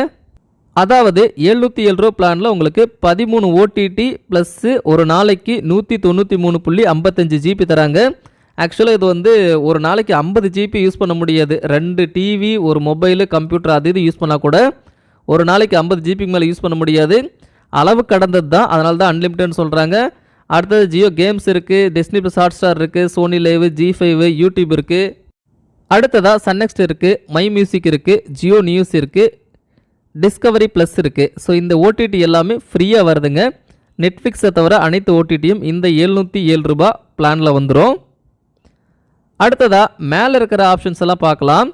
அதாவது 707 ரூபா பிளானில் உங்களுக்கு 13 ஓடிடி ப்ளஸ்ஸு ஒரு நாளைக்கு 193.55 ஜிபி தராங்க. ஆக்சுவலாக இது வந்து ஒரு நாளைக்கு 50 ஜிபி யூஸ் பண்ண முடியாது. 2 டிவி, ஒரு மொபைலு, கம்ப்யூட்டர், அது இது யூஸ் பண்ணால் கூட ஒரு நாளைக்கு 50 ஜிபிக்கு மேலே யூஸ் பண்ண முடியாது. அளவு கடந்தது தான், அதனால தான் அன்லிமிட்டட்னு சொல்கிறாங்க. அடுத்தது ஜியோ கேம்ஸ் இருக்குது, டிஸ்னி ப்ளஸ் ஹாட்ஸ்டார் இருக்குது, சோனி லைவ், G5, யூடியூப் இருக்குது. அடுத்ததாக சன் நெக்ஸ்ட் இருக்குது, மை மியூசிக் இருக்குது, ஜியோ நியூஸ் இருக்குது, டிஸ்கவரி ப்ளஸ் இருக்குது. ஸோ இந்த ஓடிடி எல்லாமே ஃப்ரீயாக வருதுங்க. நெட்ஃப்ளிக்ஸை தவிர அனைத்து ஓடிடியும் இந்த 707 ரூபா பிளானில் வந்துடும். அடுத்ததாக மேலே இருக்கிற ஆப்ஷன்ஸ் எல்லாம் பார்க்கலாம்.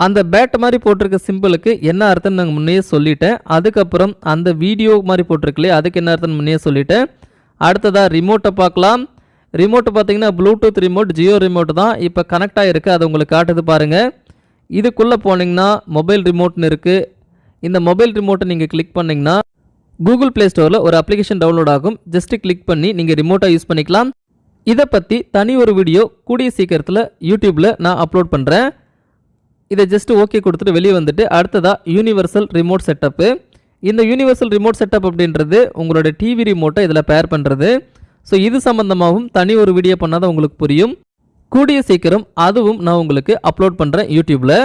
அந்த பேட் மாதிரி போட்டிருக்க சிம்பிளுக்கு என்ன அர்த்தம்னு நாங்கள் முன்னையே சொல்லிட்டேன். அதுக்கப்புறம் அந்த வீடியோ மாதிரி போட்டிருக்கலையே அதுக்கு என்ன அர்த்தம்னு முன்னையே சொல்லிட்டேன். அடுத்ததாக ரிமோட்டை பார்க்கலாம். ரிமோட்டு பார்த்தீங்கன்னா ப்ளூடூத் ரிமோட், ஜியோ ரிமோட் தான் இப்போ கனெக்ட் ஆகிருக்கு, அது உங்களுக்கு காட்டுது பாருங்கள். இதுக்குள்ளே போனீங்கன்னா மொபைல் ரிமோட்னு இருக்குது. இந்த மொபைல் ரிமோட்டை நீங்கள் கிளிக் பண்ணிங்கன்னா கூகுள் ப்ளே ஸ்டோரில் ஒரு அப்ளிகேஷன் டவுன்லோட் ஆகும். ஜஸ்ட்டு கிளிக் பண்ணி நீங்கள் ரிமோட்டாக யூஸ் பண்ணிக்கலாம். இதை பற்றி தனி ஒரு வீடியோ கூடிய சீக்கிரத்தில் யூடியூப்பில் நான் அப்லோட் பண்ணுறேன். இதை ஜஸ்ட்டு ஓகே கொடுத்துட்டு வெளியே வந்துட்டு அடுத்ததாக யூனிவர்சல் ரிமோட் செட்டப்பு. இந்த யூனிவர்சல் ரிமோட் செட்டப் அப்படின்றது உங்களோட டிவி ரிமோட்டை இதில் பேர் பண்ணுறது. ஸோ இது சம்மந்தமாகவும் தனி ஒரு வீடியோ பண்ணால் தான் உங்களுக்கு புரியும். கூடிய சீக்கிரம் அதுவும் நான் உங்களுக்கு அப்லோட் பண்ணுறேன் யூடியூப்பில்.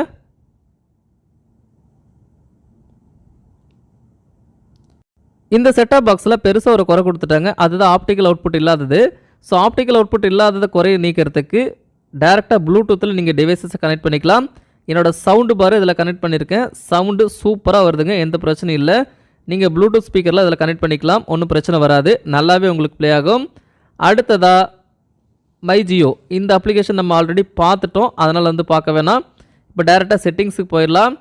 இந்த செட்டாப் பாக்ஸில் பெருசாக ஒரு குறை கொடுத்துட்டாங்க. அதுதான் ஆப்டிக்கல் அவுட்புட் இல்லாதது. ஸோ ஆப்டிக்கல் அவுட்புட் இல்லாததை குறைய நீக்கிறதுக்கு டேரெக்டாக ப்ளூடூத்தில் நீங்கள் டிவைசஸை கனெக்ட் பண்ணிக்கலாம். என்னோடய சவுண்டு பார் இதில் கனெக்ட் பண்ணியிருக்கேன். சவுண்டு சூப்பராக வருதுங்க, எந்த பிரச்சனையும் இல்லை. நீங்கள் ப்ளூடூத் ஸ்பீக்கரில் இதில் கனெக்ட் பண்ணிக்கலாம், ஒன்றும் பிரச்சனை வராது, நல்லாவே உங்களுக்கு ப்ளே ஆகும். அடுத்ததாக மை ஜியோ, இந்த அப்ளிகேஷன் நம்ம ஆல்ரெடி பார்த்துட்டோம், அதனால் வந்து பார்க்க வேணாம். இப்போ டேரெக்டாக செட்டிங்ஸுக்கு போயிடலாம்.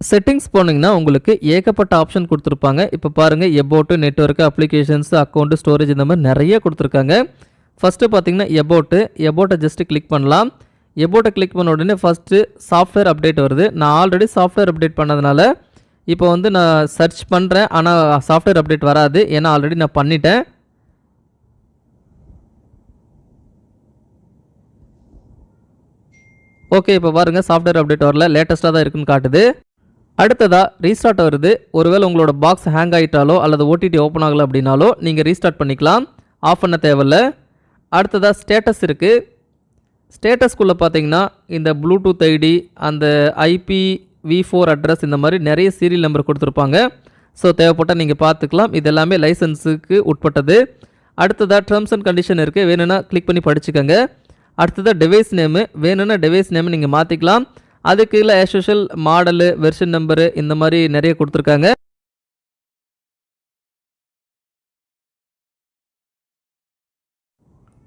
செட்டிங்ஸ் போனீங்கன்னா உங்களுக்கு ஏகப்பட்ட ஆப்ஷன் கொடுத்துருப்பாங்க. இப்போ பாருங்கள், எபோட்டு, நெட்வொர்க்கு, அப்ளிகேஷன்ஸ், அக்கௌண்ட்டு, ஸ்டோரேஜ், இந்த மாதிரி நிறைய கொடுத்துருக்காங்க. ஃபஸ்ட்டு பார்த்தீங்கன்னா எபோட்டை ஜஸ்ட்டு கிளிக் பண்ணலாம். எபோட்டை கிளிக் பண்ண உடனே ஃபஸ்ட்டு சாஃப்ட்வேர் அப்டேட் வருது. நான் ஆல்ரெடி சாஃப்ட்வேர் அப்டேட் பண்ணதுனால இப்போ வந்து நான் சர்ச் பண்ணுறேன், ஆனால் சாஃப்ட்வேர் அப்டேட் வராது, ஏன்னா ஆல்ரெடி நான் பண்ணிட்டேன். ஓகே, இப்போ பாருங்கள், சாஃப்ட்வேர் அப்டேட் வரல, லேட்டஸ்ட்டாக தான் இருக்குன்னு காட்டுது. அடுத்ததாக ரீஸ்டார்ட் வருது. ஒருவேளை உங்களோட பாக்ஸ் ஹேங் ஆகிட்டாலோ அல்லது ஓடிடி ஓப்பன் ஆகலை அப்படின்னாலோ நீங்கள் ரீஸ்டார்ட் பண்ணிக்கலாம், ஆஃப் பண்ண தேவையில்ல. அடுத்ததாக ஸ்டேட்டஸ் இருக்குது. ஸ்டேட்டஸ்குள்ளே பார்த்தீங்கன்னா இந்த ப்ளூடூத் ஐடி, அந்த IPv4 அட்ரஸ், இந்த மாதிரி நிறைய சீரியல் நம்பர் கொடுத்துருப்பாங்க. ஸோ தேவைப்பட்டால் நீங்கள் பார்த்துக்கலாம். இது எல்லாமே லைசன்ஸுக்கு உட்பட்டது. அடுத்ததாக டேர்ம்ஸ் அண்ட் கண்டிஷன் இருக்குது, வேணும்னா கிளிக் பண்ணி படிச்சுக்கோங்க. அடுத்ததாக டிவைஸ் நேமு, வேணும்னா டிவைஸ் நேமு நீங்கள் மாற்றிக்கலாம். அதுக்கு இல்லை ஆஸ்யூஷுவல் மாடலு, வெர்ஷன் நம்பரு, இந்த மாதிரி நிறைய கொடுத்துருக்காங்க.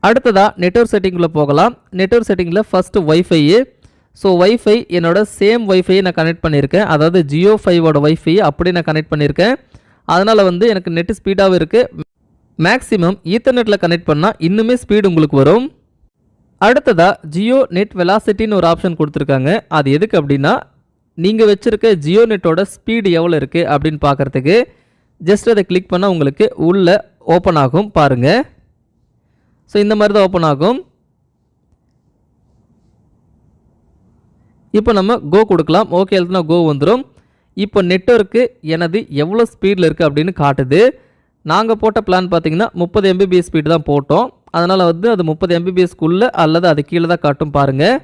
அடுத்ததாக நெட்வொர்க் செட்டிங்குள்ளே போகலாம். நெட்வொர்க் செட்டிங்கில் ஃபஸ்ட்டு ஒய்ஃபை. ஸோ ஒய்ஃபை என்னோட சேம் ஒய்ஃபையை நான் கனெக்ட் பண்ணியிருக்கேன். அதாவது ஜியோ 5ஓட ஒய்ஃபையை அப்படியே நான் கனெக்ட் பண்ணியிருக்கேன். அதனால் வந்து எனக்கு நெட்டு ஸ்பீடாகவும் இருக்குது. மேக்ஸிமம் ஈத்தர்நெட்டில் கனெக்ட் பண்ணால் இன்னுமே ஸ்பீடு உங்களுக்கு வரும். அடுத்ததாக ஜியோ நெட் வெலாசிட்டின்னு ஒரு ஆப்ஷன் கொடுத்துருக்காங்க. அது எதுக்கு அப்படின்னா நீங்கள் வச்சுருக்க ஜியோ நெட்டோட ஸ்பீடு எவ்வளோ இருக்குது அப்படின்னு பார்க்குறதுக்கு. ஜஸ்ட் அதை கிளிக் பண்ணால் உங்களுக்கு உள்ளே ஓப்பன் ஆகும் பாருங்கள். ஸோ இந்த மாதிரி தான் ஓப்பன் ஆகும். இப்போ நம்ம கோ கொடுக்கலாம். ஓகே எழுத்துனா கோ வந்துடும். இப்போ நெட்வொர்க்கு எனது எவ்வளோ ஸ்பீடில் இருக்குது அப்படின்னு காட்டுது. நாங்கள் போட்ட பிளான் பார்த்தீங்கன்னா 30 Mbps ஸ்பீடு தான் போட்டோம். அதனால் வந்து அது 30 Mbpsக்குள்ளே அல்லது அது கீழே தான் காட்டும் பாருங்கள்.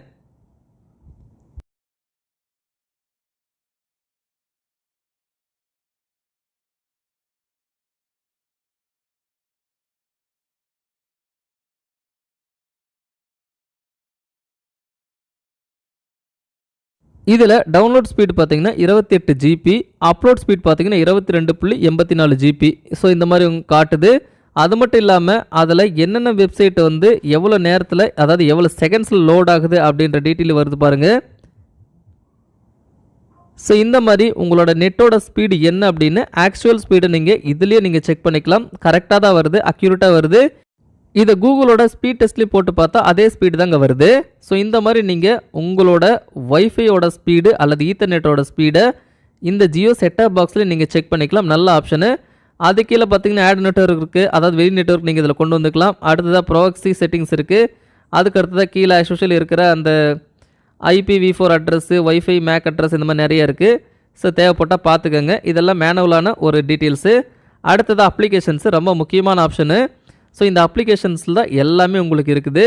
இதில் டவுன்லோட் ஸ்பீடு பார்த்தீங்கன்னா 28 GB, அப்லோட் ஸ்பீட் பார்த்தீங்கன்னா 22.84 GB. ஸோ இந்த மாதிரி காட்டுது. அது மட்டும் இல்லாமல் அதில் என்னென்ன வெப்சைட் வந்து எவ்வளோ நேரத்தில், அதாவது எவ்வளோ செகண்ட்ஸில் லோட் ஆகுது அப்படின்ற டீட்டெயில் வருது பாருங்கள். ஸோ இந்த மாதிரி உங்களோட நெட்டோட ஸ்பீடு என்ன அப்படின்னு ஆக்சுவல் ஸ்பீடை நீங்கள் இதுலேயே நீங்கள் செக் பண்ணிக்கலாம். கரெக்டாக தான் வருது, அக்யூரேட்டாக வருது. இதை கூகுளோட ஸ்பீட் டெஸ்ட்லேயும் போட்டு பார்த்தா அதே ஸ்பீடு தாங்க வருது. ஸோ இந்த மாதிரி நீங்கள் உங்களோட ஒய்ஃபையோட ஸ்பீடு அல்லது ஈத்தர்நெட்டோட ஸ்பீடை இந்த ஜியோ செட்டாப் பாக்ஸில் நீங்கள் செக் பண்ணிக்கலாம். நல்ல ஆப்ஷனு. அது கீழே பார்த்தீங்கன்னா ஆட் நெட்வொர்க் இருக்குது, அதாவது வெளி நெட்வொர்க் நீங்கள் இதில் கொண்டு வந்துக்கலாம். அடுத்ததாக ப்ராக்ஸி செட்டிங்ஸ் இருக்குது. அதுக்கு அடுத்ததாக கீழே ஆஸ்யூஷுவல் இருக்கிற அந்த IPv4 address, wifi MAC address, இந்த மாதிரி நிறைய இருக்குது. ஸோ தேவைப்பட்டால் பார்த்துக்கோங்க. இதெல்லாம் மேனுவலான ஒரு டீட்டெயில்ஸு. அடுத்ததாக அப்ளிகேஷன்ஸு, ரொம்ப முக்கியமான ஆப்ஷனு. ஸோ இந்த அப்ளிகேஷன்ஸில் தான் எல்லாமே உங்களுக்கு இருக்குது.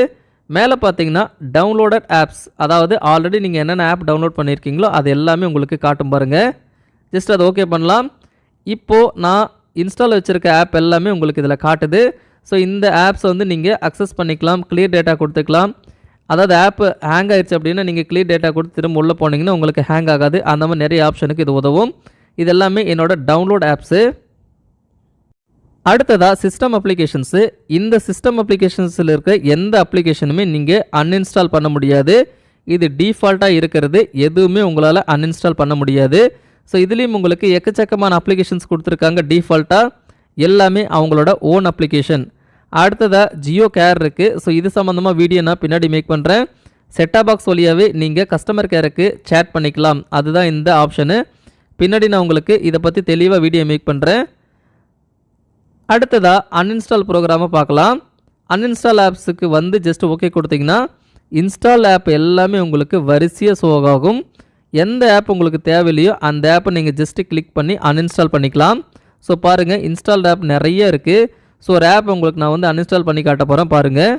மேலே பார்த்தீங்கன்னா டவுன்லோடட் ஆப்ஸ், அதாவது ஆல்ரெடி நீங்கள் என்னென்ன ஆப் டவுன்லோட் பண்ணியிருக்கீங்களோ அது எல்லாமே உங்களுக்கு காட்டும் பாருங்கள். ஜஸ்ட் அதை ஓகே பண்ணலாம். இப்போது நான் இன்ஸ்டால் வச்சுருக்க ஆப் எல்லாமே உங்களுக்கு இதில் காட்டுது. ஸோ இந்த ஆப்ஸை வந்து நீங்கள் அக்சஸ் பண்ணிக்கலாம், கிளியர் டேட்டா கொடுத்துக்கலாம். அதாவது ஆப் ஹேங் ஆயிடுச்சு அப்படின்னா நீங்கள் கிளியர் டேட்டா கொடுத்து திரும்ப உள்ளே போனீங்கன்னா உங்களுக்கு ஹேங் ஆகாது. அந்த மாதிரி நிறைய ஆப்ஷனுக்கு இது உதவும். இது எல்லாமே என்னோட டவுன்லோட் ஆப்ஸு. அடுத்ததாக சிஸ்டம் அப்ளிகேஷன்ஸு. இந்த சிஸ்டம் அப்ளிகேஷன்ஸில் இருக்க எந்த அப்ளிகேஷனுமே நீங்கள் அன்இன்ஸ்டால் பண்ண முடியாது. இது டிஃபால்ட்டாக இருக்கிறது, எதுவுமே உங்களால் அன்இன்ஸ்டால் பண்ண முடியாது. ஸோ இதுலேயும் உங்களுக்கு எக்கச்சக்கமான அப்ளிகேஷன்ஸ் கொடுத்துருக்காங்க டிஃபால்ட்டாக, எல்லாமே அவங்களோட ஓன் அப்ளிகேஷன். அடுத்ததாக ஜியோ கேர் இருக்குது. ஸோ இது சம்மந்தமாக வீடியோ நான் பின்னாடி மேக் பண்ணுறேன். செட்டாப் பாக்ஸ் வழியாகவே நீங்கள் கஸ்டமர் கேருக்கு சேட் பண்ணிக்கலாம். அதுதான் இந்த ஆப்ஷனு. பின்னாடி நான் உங்களுக்கு இதை பற்றி தெளிவாக வீடியோ மேக் பண்ணுறேன். அடுத்ததாக அன்இன்ஸ்டால் ப்ரோக்ராமை பார்க்கலாம். அன்இன்ஸ்டால் ஆப்ஸுக்கு வந்து ஜஸ்ட் ஓகே கொடுத்தீங்கன்னா இன்ஸ்டால் ஆப் எல்லாமே உங்களுக்கு வரிசையாக ஷோ ஆகும். எந்த ஆப் உங்களுக்கு தேவையில்லையோ அந்த ஆப்பை நீங்கள் ஜஸ்ட்டு கிளிக் பண்ணி அன்இன்ஸ்டால் பண்ணிக்கலாம். ஸோ பாருங்கள், இன்ஸ்டால்ட் ஆப் நிறைய இருக்குது. ஸோ ஒரு ஆப் உங்களுக்கு நான் வந்து அன்இன்ஸ்டால் பண்ணி காட்ட போகிறேன் பாருங்கள்.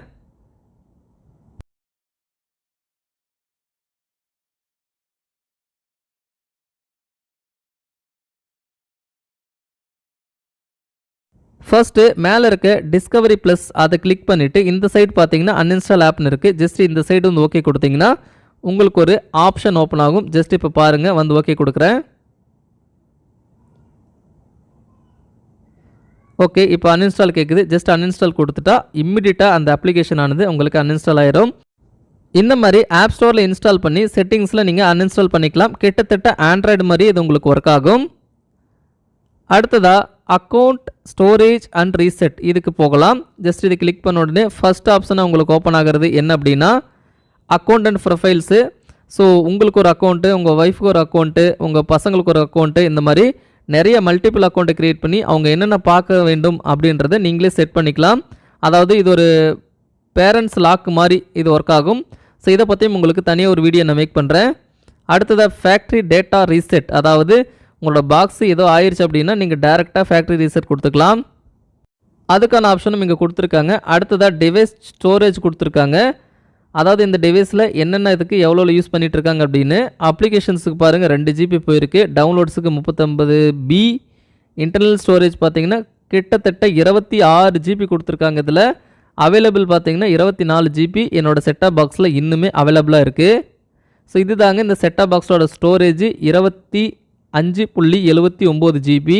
ஃபர்ஸ்ட்டு மேலே இருக்க டிஸ்கவரி ப்ளஸ் அதை கிளிக் பண்ணிவிட்டு இந்த சைடு பார்த்தீங்கன்னா அன்இன்ஸ்டால் ஆப்னு இருக்குது. ஜஸ்ட் இந்த சைடு வந்து ஓகே கொடுத்தீங்கன்னா உங்களுக்கு ஒரு ஆப்ஷன் ஓப்பன் ஆகும். ஜஸ்ட் இப்போ பாருங்கள், வந்து ஓகே கொடுக்குறேன். ஓகே, இப்போ அன்இன்ஸ்டால் கேட்குது. ஜஸ்ட் அன்இன்ஸ்டால் கொடுத்துட்டா இம்மிடியட்டாக அந்த அப்ளிகேஷன் ஆனது உங்களுக்கு அன்இன்ஸ்டால் ஆயிரும். இந்த மாதிரி ஆப் ஸ்டோரில் இன்ஸ்டால் பண்ணி செட்டிங்ஸில் நீங்கள் அன்இன்ஸ்டால் பண்ணிக்கலாம். கிட்டத்தட்ட ஆண்ட்ராய்டு மாதிரி இது உங்களுக்கு ஒர்க் ஆகும். அடுத்ததாக அக்கௌண்ட் ஸ்டோரேஜ் அண்ட் ரீசெட் இதுக்கு போகலாம். ஜஸ்ட் இது கிளிக் பண்ண உடனே ஃபர்ஸ்ட் ஆப்ஷனை உங்களுக்கு ஓப்பன் ஆகிறது என்ன அப்படின்னா அக்கௌண்ட் அண்ட் ப்ரொஃபைல்ஸு. ஸோ உங்களுக்கு ஒரு அக்கௌண்ட்டு, உங்கள் ஒய்ஃபுக்கு ஒரு அக்கௌண்ட்டு, உங்கள் பசங்களுக்கு ஒரு அக்கௌண்ட்டு, இந்த மாதிரி நிறைய மல்டிபிள் அக்கௌண்ட்டை க்ரியேட் பண்ணி அவங்க என்னென்ன பார்க்க வேண்டும் அப்படின்றத நீங்களே செட் பண்ணிக்கலாம். அதாவது இது ஒரு பேரண்ட்ஸ் லாக் மாதிரி இது ஒர்க் ஆகும். ஸோ இதை பற்றியும் உங்களுக்கு தனியாக ஒரு வீடியோ நான் மேக் பண்ணுறேன். அடுத்ததாக ஃபேக்ட்ரி டேட்டா ரீசெட், அதாவது உங்களோட பாக்ஸ் ஏதோ ஆயிடுச்சு அப்படின்னா நீங்கள் டேரெக்டாக ஃபேக்ட்ரி ரீசெட் கொடுத்துக்கலாம். அதுக்கான ஆப்ஷனும் இங்கே கொடுத்துருக்காங்க. அடுத்ததாக டிவைஸ் ஸ்டோரேஜ் கொடுத்துருக்காங்க. அதாவது இந்த டிவைஸில் என்னென்ன இதுக்கு எவ்வளோ யூஸ் பண்ணிகிட்டு இருக்காங்க அப்படின்னு. அப்ளிகேஷன்ஸுக்கு பாருங்கள் 2 GB போயிருக்கு. டவுன்லோட்ஸுக்கு 39 MB. இன்டர்னல் ஸ்டோரேஜ் பார்த்தீங்கன்னா கிட்டத்தட்ட 26 GB கொடுத்துருக்காங்க. இதில் அவைலபிள் பார்த்தீங்கன்னா 24 GB என்னோடய செட்டாப் பாக்ஸில் இன்னுமே அவைலபிளாக இருக்குது. ஸோ இது தாங்க இந்த செட்டாப் பாக்ஸோட ஸ்டோரேஜ் 25.79 GB.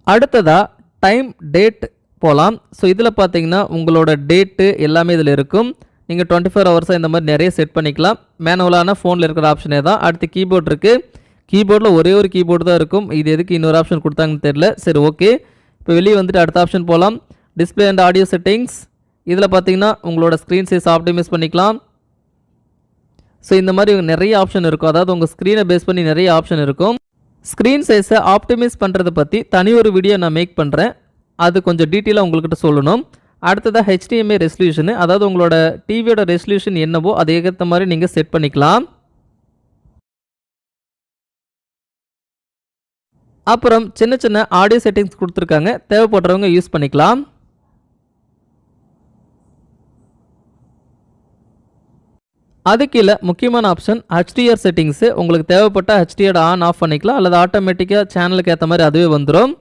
அடுத்ததாக டைம் டேட் போகலாம். ஸோ இதில் பார்த்தீங்கன்னா உங்களோட டேட்டு எல்லாமே இதில் இருக்கும். நீங்கள் 24 ஹவர்ஸாக இந்த மாதிரி நிறைய செட் பண்ணிக்கலாம். மேனுவலான ஃபோனில் இருக்கிற ஆப்ஷனே தான். அடுத்து கீபோர்ட் இருக்குது. கீபோர்டில் ஒரே ஒரு கீபோர்டு தான் இருக்கும். இது எதுக்கு இன்னொரு ஆப்ஷன் கொடுத்தாங்கன்னு தெரியல. சரி, ஓகே. இப்போ வெளியே வந்துட்டு அடுத்த ஆப்ஷன் போகலாம். Display and audio settings. இதில் பார்த்தீங்கன்னா உங்களோட ஸ்க்ரீன் சைஸ் ஆப்டிமைஸ் பண்ணிக்கலாம். ஸோ இந்த மாதிரி நிறைய ஆப்ஷன் இருக்கும். அதாவது உங்கள் ஸ்க்ரீனை பேஸ் பண்ணி நிறைய ஆப்ஷன் இருக்கும். ஸ்க்ரீன் சைஸை ஆப்டிமைஸ் பண்ணுறதை பற்றி தனி ஒரு வீடியோ நான் மேக் பண்ணுறேன். அது கொஞ்சம் டீட்டெயிலாக உங்கள்கிட்ட சொல்லணும். அடுத்ததாக HDMI ரெசல்யூஷனு, அதாவது உங்களோட டிவியோட ரெசல்யூஷன் என்னவோ அதை ஏற்ற மாதிரி நீங்கள் செட் பண்ணிக்கலாம். அப்புறம் சின்ன சின்ன ஆடியோ செட்டிங்ஸ் கொடுத்துருக்காங்க. தேவைப்படுறவங்க யூஸ் பண்ணிக்கலாம். அது கீழே முக்கியமான ஆப்ஷன் HDR செட்டிங்ஸு. உங்களுக்கு தேவைப்பட்ட HDR ஆன் ஆஃப் பண்ணிக்கலாம், அல்லது ஆட்டோமேட்டிக்காக சேனலுக்கு ஏற்ற மாதிரி அதுவே வந்துடும்.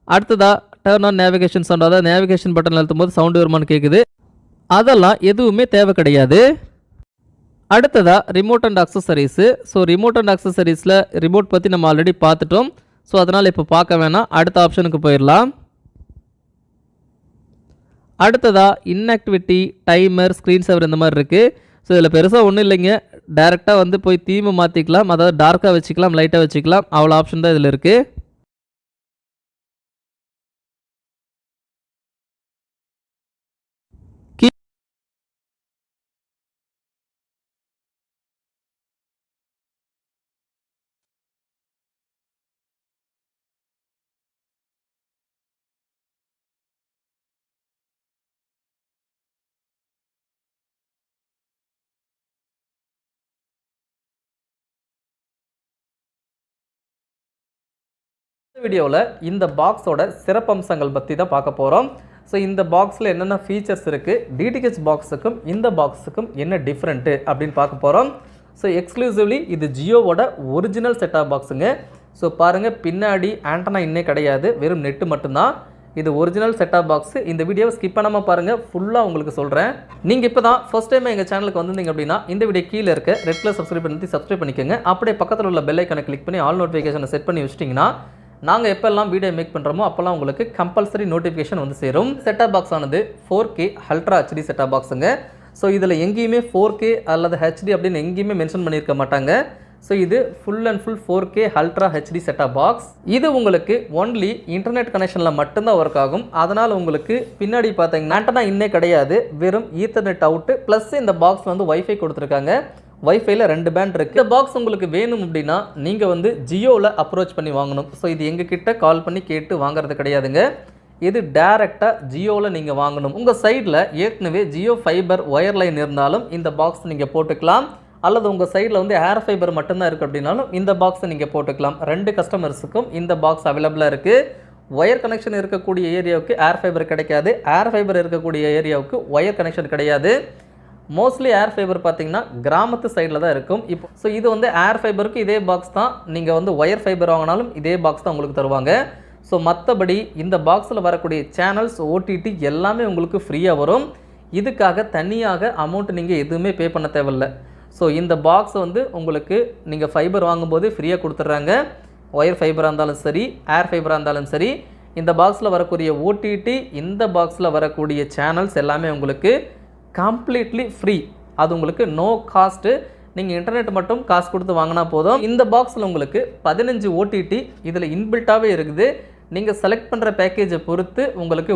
அடுத்ததாக டர்ன் ஆன் நேவிகேஷன் சவுண்ட், அதாவது நேவிகேஷன் பட்டன் அழுத்தும் போது சவுண்டு வருமானு கேட்குது. அதெல்லாம் எதுவுமே தேவை கிடையாது. அடுத்ததாக remote and accessories. So remote and அக்சசரிஸில் ரிமோட் பற்றி நம்ம ஆல்ரெடி பார்த்துட்டோம். ஸோ அதனால் இப்போ பார்க்க வேணாம், அடுத்த ஆப்ஷனுக்கு போயிடலாம். அடுத்ததாக இன்ஆக்டிவிட்டி, டைமர், ஸ்க்ரீன் சேவர் இந்த மாதிரி இருக்குது. ஸோ இதில் பெருசாக ஒன்றும் இல்லைங்க. டேரெக்டாக வந்து போய் தீமை மாற்றிக்கலாம், அதாவது டார்க்காக வச்சுக்கலாம், லைட்டாக வச்சுக்கலாம். அவ்வளோ ஆப்ஷன் தான் இதில் இருக்குது. இந்த வீடியோவில் இந்த பாக்ஸோட சிறப்பம்சங்கள் பற்றி தான் பார்க்க போகிறோம். ஸோ இந்த பாக்ஸில் என்னென்ன ஃபீச்சர்ஸ் இருக்குது, டிடிஹெச் பாக்ஸுக்கும் இந்த பாக்ஸுக்கும் என்ன டிஃப்ரெண்ட்டு அப்படின்னு பார்க்க போகிறோம். ஸோ எக்ஸ்க்ளூசிவ்லி இது ஜியோவோட ஒரிஜினல் செட்டாப் பாக்ஸுங்க. ஸோ பாருங்கள், பின்னாடி ஆண்டனா இன்னே கிடையாது, வெறும் நெட்டு மட்டும்தான். இது ஒரிஜினல் செட்டாப் பாக்ஸ். இந்த வீடியோவை ஸ்கிப் பண்ணாமல் பாருங்கள், ஃபுல்லாக உங்களுக்கு சொல்கிறேன். நீங்கள் இப்போ தான் ஃபர்ஸ்ட் டைம் எங்கள் சேனலுக்கு வந்திருந்தீங்க அப்படின்னா இந்த வீடியோ கீழே இருக்க ரெட் கலர் சப்ஸ்கிரைப் பண்ணிக்கோங்க. அப்படியே பக்கத்தில் உள்ள பெல் ஐக்கானை கிளிக் பண்ணி ஆல் நோட்டிஃபிகேஷனை செட் பண்ணி வச்சிட்டிங்கன்னா நாங்கள் எப்போல்லாம் வீடியோ மேக் பண்ணுறோமோ அப்போல்லாம் உங்களுக்கு கம்பல்சரி நோட்டிஃபிகேஷன் வந்து சேரும். செட்டாப் பாக்ஸ் ஆனது 4K அல்ட்ரா HD செட்டாப் பாக்ஸுங்க. ஸோ இதில் எங்கேயுமே 4K அல்லது HD அப்படின்னு எங்கேயுமே மென்ஷன் பண்ணியிருக்க மாட்டாங்க. ஸோ இது full and full 4K ultra HD set top box. இது உங்களுக்கு ஒன்லி இன்டர்நெட் கனெக்ஷனில் மட்டும்தான் ஒர்க் ஆகும். அதனால் உங்களுக்கு பின்னாடி பார்த்தீங்கன்னா ஆண்டனா இன்னே கிடையாது, வெறும் ஈத்தர்நெட் அவுட்டு ப்ளஸ் இந்த பாக்ஸ் வந்து வைஃபை கொடுத்துருக்காங்க. வைஃபைல 2 பேண்ட் இருக்குது. இந்த பாக்ஸ் உங்களுக்கு வேணும் அப்படின்னா நீங்கள் வந்து ஜியோவில் அப்ரோச் பண்ணி வாங்கணும். ஸோ இது எங்ககிட்ட கால் பண்ணி கேட்டு வாங்குறது கிடையாதுங்க. இது டைரெக்டாக ஜியோவில் நீங்கள் வாங்கணும். உங்கள் சைடில் ஏற்கனவே ஜியோ ஃபைபர் ஒயர் லைன் இருந்தாலும் இந்த பாக்ஸ் நீங்கள் போட்டுக்கலாம். அல்லது உங்கள் சைடில் வந்து ஏர் ஃபைபர் மட்டும்தான் இருக்குது அப்படின்னாலும் இந்த பாக்ஸை நீங்கள் போட்டுக்கலாம். 2 கஸ்டமர்ஸுக்கும் இந்த பாக்ஸ் அவைலபிளாக இருக்குது. ஒயர் கனெக்ஷன் இருக்கக்கூடிய ஏரியாவுக்கு ஏர் ஃபைபர் கிடைக்காது, ஏர் ஃபைபர் இருக்கக்கூடிய ஏரியாவுக்கு ஒயர் கனெக்ஷன் கிடையாது. மோஸ்ட்லி ஏர் ஃபைபர் பார்த்தீங்கன்னா கிராமத்து சைடில் தான் இருக்கும். இப்போ ஸோ இது வந்து ஏர் ஃபைபருக்கு இதே பாக்ஸ் தான். நீங்கள் வந்து ஒயர் ஃபைபர் வாங்கினாலும் இதே பாக்ஸ் தான் உங்களுக்கு தருவாங்க. ஸோ மற்றபடி இந்த பாக்ஸில் வரக்கூடிய சேனல்ஸ், ஓடிடி எல்லாமே உங்களுக்கு ஃப்ரீயாக வரும். இதுக்காக தனியாக அமௌண்ட் நீங்கள் எதுவுமே பே பண்ண தேவையில்லை. ஸோ இந்த பாக்ஸ் வந்து உங்களுக்கு நீங்கள் ஃபைபர் வாங்கும்போது ஃப்ரீயாக கொடுத்துட்றாங்க. ஒயர் ஃபைபராக இருந்தாலும் சரி, ஏர் ஃபைபராக இருந்தாலும் சரி, இந்த பாக்ஸில் வரக்கூடிய ஓடிடி, இந்த பாக்ஸில் வரக்கூடிய சேனல்ஸ் எல்லாமே உங்களுக்கு கம்ப்ளீட்லி ஃப்ரீ. அது உங்களுக்கு நோ காஸ்ட்டு. நீங்கள் இன்டர்நெட் மட்டும் காசு கொடுத்து வாங்கினா போதும். இந்த பாக்ஸில் உங்களுக்கு 15 ஓடிடி இதில் இன்பில்ட்டாகவே இருக்குது. நீங்கள் செலக்ட் பண்ணுற பேக்கேஜை பொறுத்து உங்களுக்கு